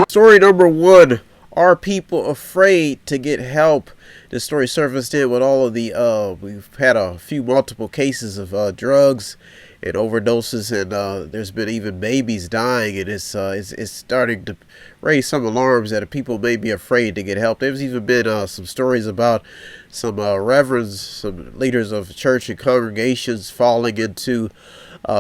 Story number one. Are people afraid to get help? This story surfaced in with all of the, we've had a few multiple cases of drugs and overdoses, and there's been even babies dying, and it's starting to raise some alarms that people may be afraid to get help. There's even been some stories about some reverends, some leaders of church and congregations falling into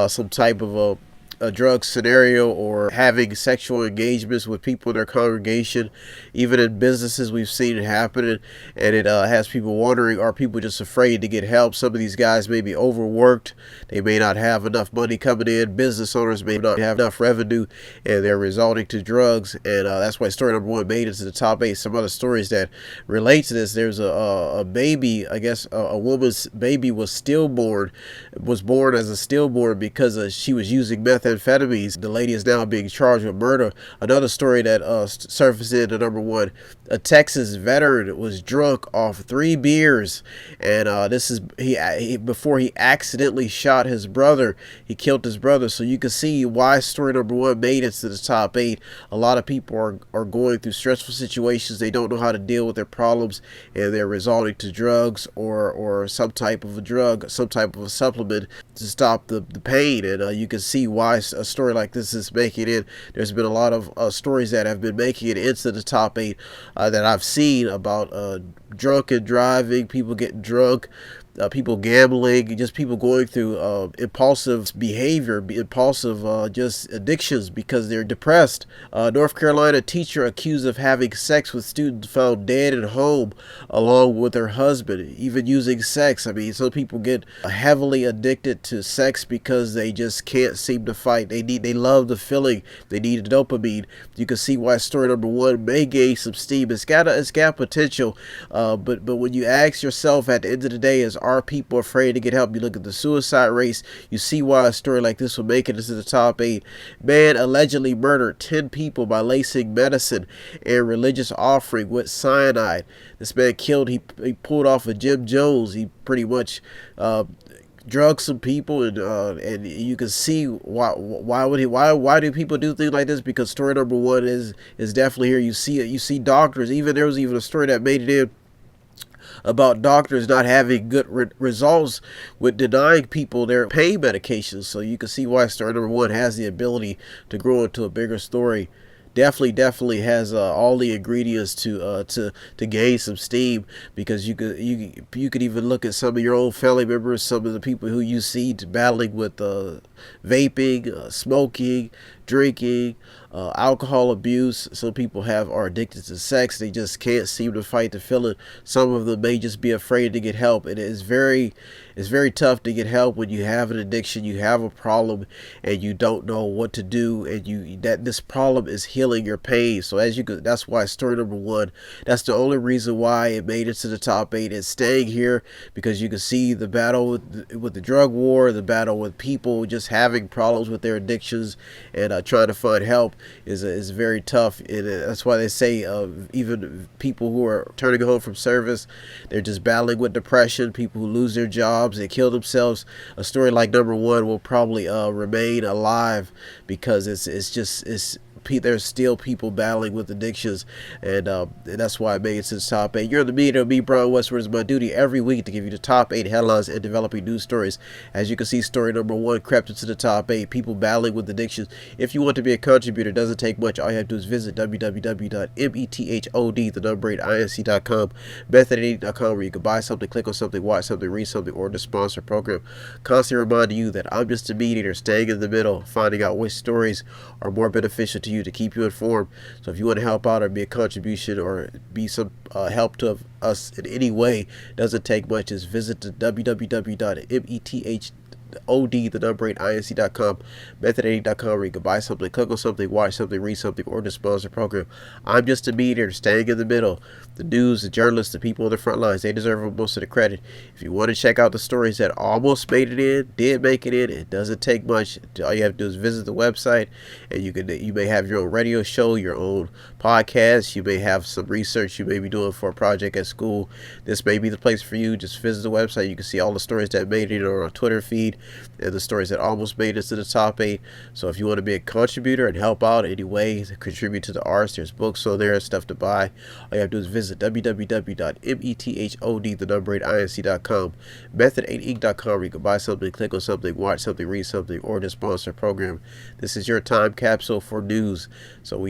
some type of a drug scenario or having sexual engagements with people in their congregation. Even in businesses, we've seen it happening, and it has people wondering, are people just afraid to get help? Some of these guys may be overworked. They may not have enough money coming in. Business owners may not have enough revenue, and they're resorting to drugs. And that's why story number one made it to the top 8. Some other stories that relate to this: there's a baby, I guess a woman's baby was born as a stillborn because she was using methamphetamines. The lady is now being charged with murder. Another story that surfaced into number one: a Texas veteran was drunk off 3 beers, and this is before he accidentally shot his brother. He killed his brother. So you can see why story number one made it to the top 8. A lot of people are going through stressful situations. They don't know how to deal with their problems, and they're resorting to drugs or some type of a drug, some type of a supplement to stop the pain. And you can see why a story like this is making it. There's been a lot of stories that have been making it into the top 8 that I've seen about drunken driving, people getting drunk, people gambling, just people going through impulsive behavior, impulsive just addictions because they're depressed. North Carolina teacher accused of having sex with students found dead at home along with her husband, even using sex. I mean, some people get heavily addicted to sex because they just can't seem to fight. They love the feeling. They need the dopamine. You can see why story number one may gain some steam. It's got potential, but when you ask yourself at the end of the day, are people afraid to get help? You look at the suicide rates, you see why a story like this will make it into the top 8. Man allegedly murdered 10 people by lacing medicine and religious offering with cyanide. This man killed, he pulled off a Jim Jones. He pretty much drugged some people, and you can see why do people do things like this? Because story number one is definitely here. You see doctors. Even there was even a story that made it in about doctors not having good results with denying people their pain medications. So you can see why story number one has the ability to grow into a bigger story. Definitely has all the ingredients to gain some steam, because you could even look at some of your own family members, some of the people who you see battling with vaping, smoking, drinking, alcohol abuse. Some people are addicted to sex. They just can't seem to fight the feeling. Some of them may just be afraid to get help. It is very tough to get help when you have an addiction, you have a problem, and you don't know what to do, and that this problem is healing your pain. So that's why story number one, that's the only reason why it made it to the top 8. It's staying here because you can see the battle with the drug war, the battle with people just having problems with their addictions, and trying to find help is very tough. And that's why they say even people who are turning home from service, they're just battling with depression. People who lose their jobs, they kill themselves. A story like number one will probably remain alive because there's still people battling with addictions, and that's why I made it to the top 8. You're in the Mediator, me, Brian Westward. It's my duty every week to give you the top 8 headlines and developing news stories. As you can see, story number one crept into the top 8, people battling with addictions. If you want to be a contributor, it doesn't take much. All you have to do is visit www.method8inc.com, method8inc.com, where you can buy something, click on something, watch something, read something, or the sponsor program. Constantly reminding you that I'm just a mediator, staying in the middle, finding out which stories are more beneficial to you, to keep you informed. So if you want to help out or be a contribution or be some help to us in any way, doesn't take much. Just visit the www.method8inc.com, method8inc.com, where you can buy something, click on something, watch something, read something, or the sponsor program. I'm just a mediator, staying in the middle. The news, the journalists, the people on the front lines, they deserve most of the credit. If you want to check out the stories that almost made it in, did make it in, it doesn't take much. All you have to do is visit the website, and you may have your own radio show, your own podcast. You may have some research you may be doing for a project at school. This may be the place for you. Just visit the website. You can see all the stories that made it on our Twitter feed. and the stories that almost made it to the top 8. So if you want to be a contributor and help out in any way to contribute to the arts, there's books on there, stuff to buy. All you have to do is visit www.method8inc.com, method8inc.com, where you can buy something, click on something, watch something, read something, or the sponsor program. This is your time capsule for news. So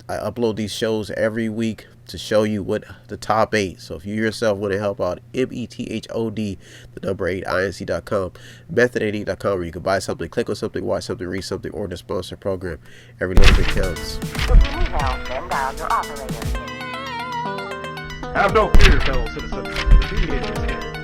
I upload these shows every week to show you what the top 8. So if you yourself want to help out, method, the number 8, inc.com, method8inc.com, where you can buy something, click on something, watch something, read something, or the sponsor program. Every little bit counts. If you need help, then dial your operator. Have no fear, fellow citizens. The Mediator is here.